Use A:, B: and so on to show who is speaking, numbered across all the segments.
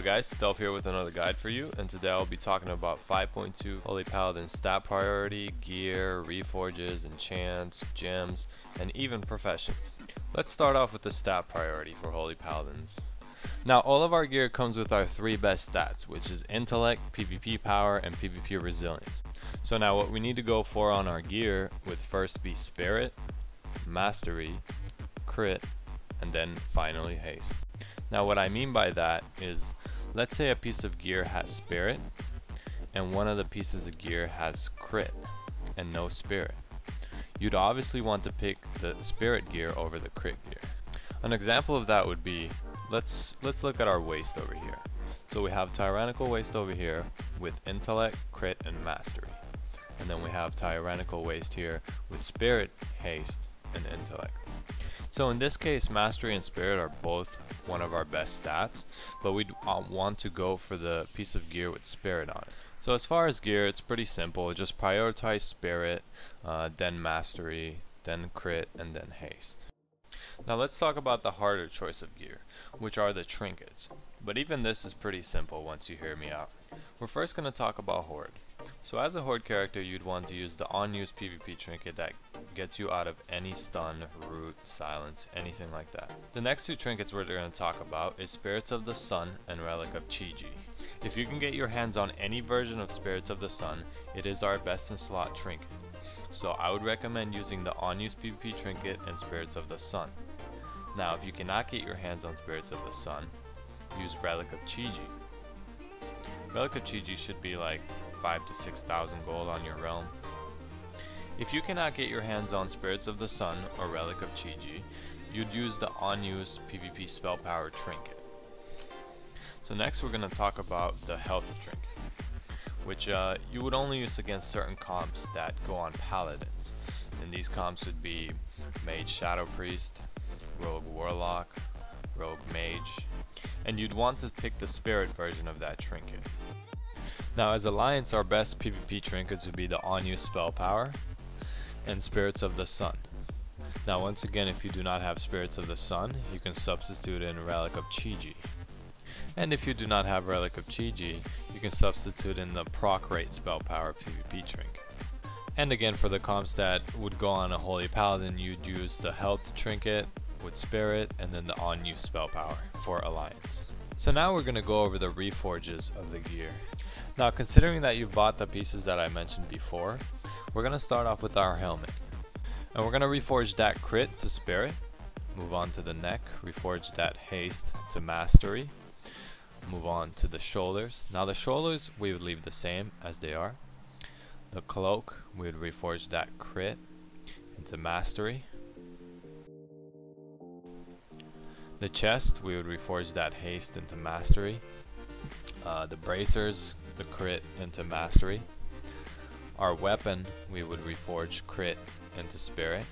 A: Hello guys, Stealth here with another guide for you, and today I'll be talking about 5.2 Holy Paladin stat priority, gear, reforges, enchants, gems, and even professions. Let's start off with the stat priority for Holy Paladins. Now all of our gear comes with our 3 best stats, which is intellect, PvP power, and PvP resilience. So now what we need to go for on our gear would first be spirit, mastery, crit, and then finally haste. Now what I mean by that is, let's say a piece of gear has spirit and one of the pieces of gear has crit and no spirit. You'd obviously want to pick the spirit gear over the crit gear. An example of that would be, let's look at our waist over here. So we have tyrannical waist over here with intellect, crit, and mastery. And then we have tyrannical waist here with spirit, haste, and intellect. So in this case, mastery and spirit are both one of our best stats, but we'd want to go for the piece of gear with spirit on it. So as far as gear, it's pretty simple. Just prioritize spirit, then mastery, then crit, and then haste. Now let's talk about the harder choice of gear, which are the trinkets. But even this is pretty simple once you hear me out. We're first going to talk about Horde. So as a Horde character, you'd want to use the on-use PvP trinket that gets you out of any stun, root, silence, anything like that. The next 2 trinkets we're going to talk about is Spirits of the Sun and Relic of Chi-Ji. If you can get your hands on any version of Spirits of the Sun, it is our best in slot trinket. So I would recommend using the on-use PvP trinket and Spirits of the Sun. Now if you cannot get your hands on Spirits of the Sun, use Relic of Chi-Ji. Relic of Chi-Ji should be like 5,000 to 6,000 gold on your realm. If you cannot get your hands on Spirits of the Sun or Relic of Chi-Ji, you'd use the on-use PvP spell power trinket. So next we're going to talk about the health trinket, which you would only use against certain comps that go on paladins. And these comps would be Mage Shadow Priest, Rogue Warlock, Rogue Mage, and you'd want to pick the spirit version of that trinket. Now as Alliance, our best PvP trinkets would be the on-use spell power and Spirits of the Sun. Now once again, if you do not have Spirits of the Sun, you can substitute in Relic of Chi-Ji. And if you do not have Relic of Chi-Ji, you can substitute in the proc rate spell power PvP trinket. And again, for the comps that would go on a Holy Paladin, you'd use the health trinket with spirit and then the on-use spell power for Alliance. So now we're going to go over the reforges of the gear. Now considering that you've bought the pieces that I mentioned before, we're going to start off with our helmet. And we're going to reforge that crit to spirit, move on to the neck, reforge that haste to mastery, move on to the shoulders. Now the shoulders we would leave the same as they are. The cloak, we would reforge that crit into mastery. The chest, we would reforge that haste into mastery. The bracers, the crit into mastery. Our weapon, we would reforge crit into spirit.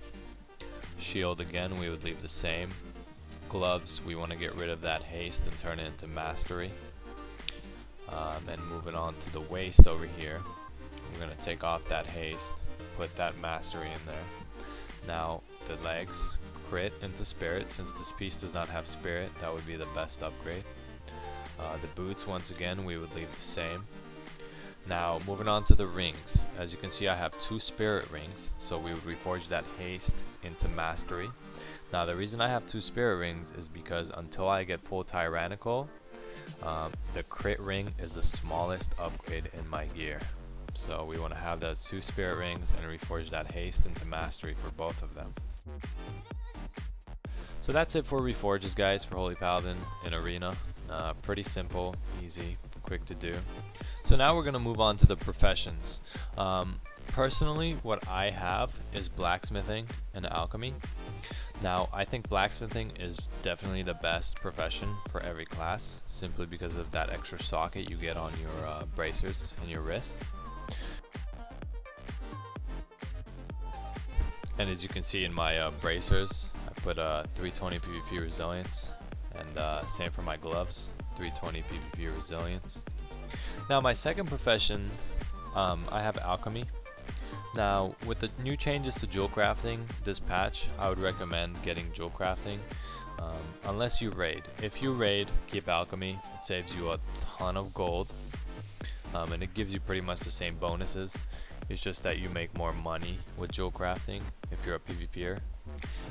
A: Shield, again, we would leave the same. Gloves, we want to get rid of that haste and turn it into mastery. And moving on to the waist over here, we're going to take off that haste, put that mastery in there. Now the legs, crit into spirit. Since this piece does not have spirit, that would be the best upgrade. The boots, once again, we would leave the same. Now moving on to the rings. As you can see, I have 2 spirit rings, so we would reforge that haste into mastery. Now the reason I have 2 spirit rings is because until I get full tyrannical, the crit ring is the smallest upgrade in my gear. So we want to have those 2 spirit rings and reforge that haste into mastery for both of them. So that's it for reforges, guys, for Holy Paladin in Arena. Pretty simple, easy, quick to do. So now we're going to move on to the professions. Personally, what I have is blacksmithing and alchemy. Now I think blacksmithing is definitely the best profession for every class, simply because of that extra socket you get on your bracers and your wrist. And as you can see in my bracers, I put 320 PvP resilience, and same for my gloves, 320 PvP resilience. Now my second profession, I have alchemy. Now with the new changes to jewel crafting this patch, I would recommend getting jewel crafting. unless you raid. If you raid, keep alchemy. It saves you a ton of gold, and it gives you pretty much the same bonuses. It's just that you make more money with jewel crafting if you're a PvPer.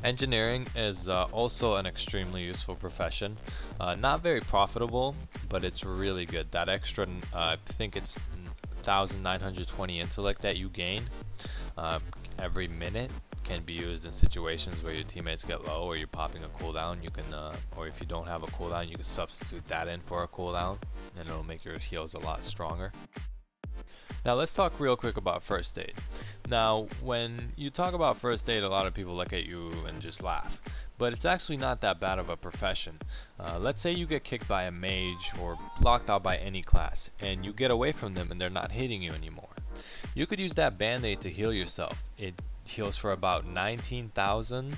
A: Engineering is also an extremely useful profession. Not very profitable, but it's really good. That extra, I think it's 1,920 intellect that you gain every minute can be used in situations where your teammates get low or you're popping a cooldown. You can, or if you don't have a cooldown, you can substitute that in for a cooldown, and it'll make your heals a lot stronger. Now let's talk real quick about first aid. Now when you talk about first aid, a lot of people look at you and just laugh, but it's actually not that bad of a profession. Let's say you get kicked by a mage or locked out by any class, and you get away from them and they're not hitting you anymore. You could use that band-aid to heal yourself. It heals for about 19,000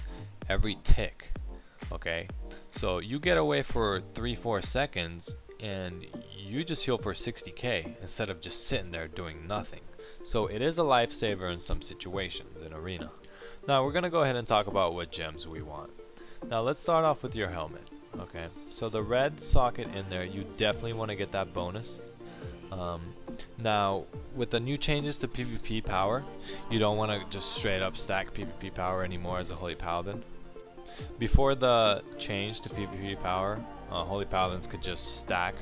A: every tick. Okay, so you get away for 3-4 seconds and you just heal for 60k instead of just sitting there doing nothing. So it is a lifesaver in some situations in arena. Now we're gonna go ahead and talk about what gems we want. Now let's start off with your helmet. Okay, so the red socket in there, you definitely want to get that bonus. Now with the new changes to PvP power, you don't want to just straight up stack PvP power anymore as a Holy Paladin. Before the change to PvP power, Holy Paladins could just stack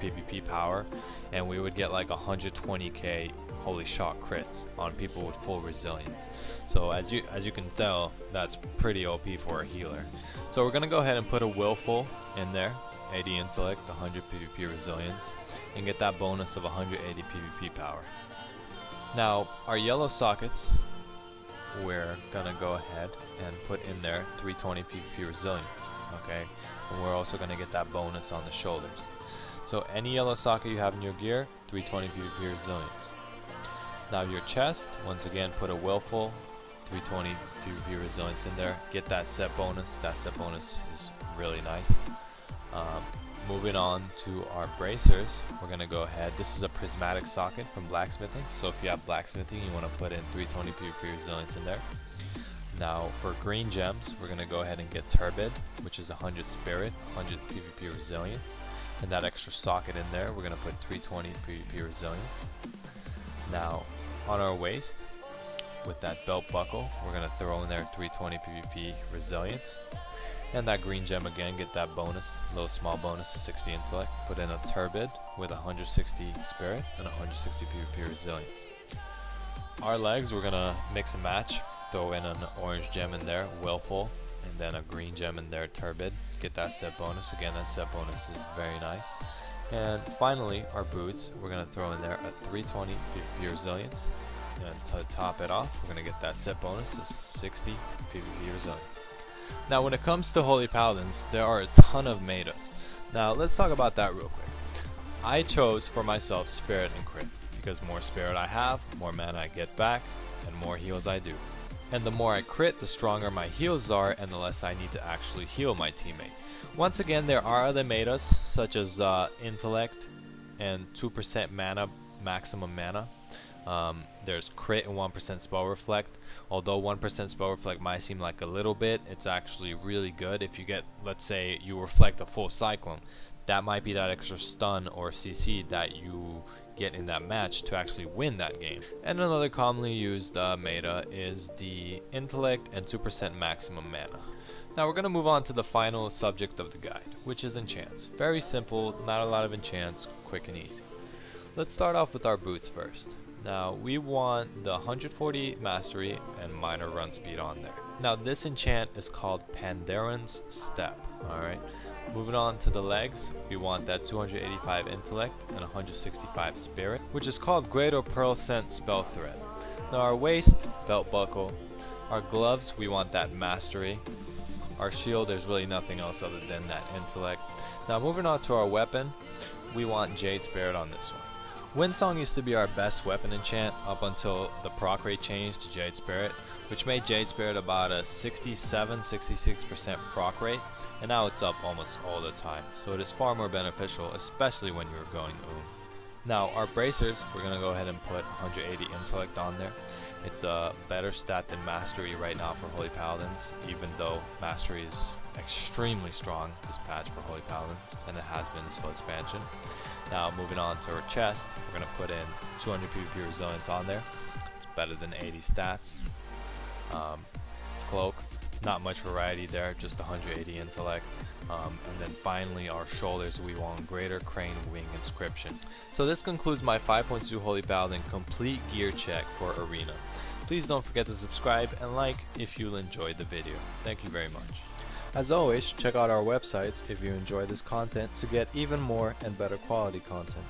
A: PvP power and we would get like 120k Holy Shot crits on people with full resilience. So as you can tell, that's pretty OP for a healer. So we're gonna go ahead and put a Willful in there, 80 intellect, 100 PvP resilience, and get that bonus of 180 PvP power. Now our yellow sockets, we're gonna go ahead and put in there 320 PvP resilience, okay? And we're also gonna get that bonus on the shoulders. So any yellow socket you have in your gear, 320 PvP resilience. Now your chest, once again put a Willful, 320 PvP resilience in there, get that set bonus. That set bonus is really nice. Moving on to our bracers, we're gonna go ahead. This is a prismatic socket from blacksmithing, so if you have blacksmithing, you want to put in 320 PvP resilience in there. Now for green gems, we're gonna go ahead and get Turbid, which is 100 spirit, 100 PvP resilience, and that extra socket in there, we're gonna put 320 PvP resilience. Now on our waist, with that belt buckle, we're gonna throw in there 320 PvP resilience. And that green gem again, get that bonus, little small bonus to 60 intellect. Put in a Turbid with 160 spirit and 160 PvP resilience. Our legs, we're gonna mix and match. Throw in an orange gem in there, Willful, and then a green gem in there, Turbid. Get that set bonus. Again, that set bonus is very nice. And finally, our boots, we're gonna throw in there a 320 PvP resilience. And to top it off, we're gonna get that set bonus of 60 PvP resilience. Now when it comes to Holy Paladins, there are a ton of metas. Now let's talk about that real quick. I chose for myself Spirit and Crit, because more Spirit I have, more mana I get back, and more heals I do. And the more I crit, the stronger my heals are, and the less I need to actually heal my teammate. Once again, there are other metas, such as Intellect and 2% mana, maximum mana. There's Crit and 1% Spell Reflect. Although 1% Spell Reflect might seem like a little bit, it's actually really good. If you get, let's say, you reflect a full Cyclone, that might be that extra stun or CC that you get in that match to actually win that game. And another commonly used meta is the Intellect and 2% maximum mana. Now we're going to move on to the final subject of the guide, which is enchants. Very simple, not a lot of enchants, quick and easy. Let's start off with our boots first. Now we want the 140 mastery and minor run speed on there. Now this enchant is called Pandaren Step. Alright, moving on to the legs, we want that 285 intellect and 165 spirit, which is called Greater Pearl Scent Spell Thread. Now our waist, belt buckle. Our gloves, we want that mastery. Our shield, there's really nothing else other than that intellect. Now moving on to our weapon, we want Jade Spirit on this one. Windsong used to be our best weapon enchant up until the proc rate changed to Jade Spirit, which made Jade Spirit about a 67-66% proc rate, and now it's up almost all the time, so it is far more beneficial, especially when you're going Now our bracers, we're going to go ahead and put 180 intellect on there. It's a better stat than mastery right now for Holy Paladins, even though mastery is extremely strong this patch for Holy Paladins, and it has been this whole expansion. Now moving on to our chest, we're going to put in 200 PvP resilience on there. It's better than 80 stats. Cloak, not much variety there, just 180 intellect. And then finally our shoulders, we want greater crane wing inscription. So this concludes my 5.2 Holy Paladin complete gear check for Arena. Please don't forget to subscribe and like if you enjoyed the video. Thank you very much. As always, check out our websites if you enjoy this content to get even more and better quality content.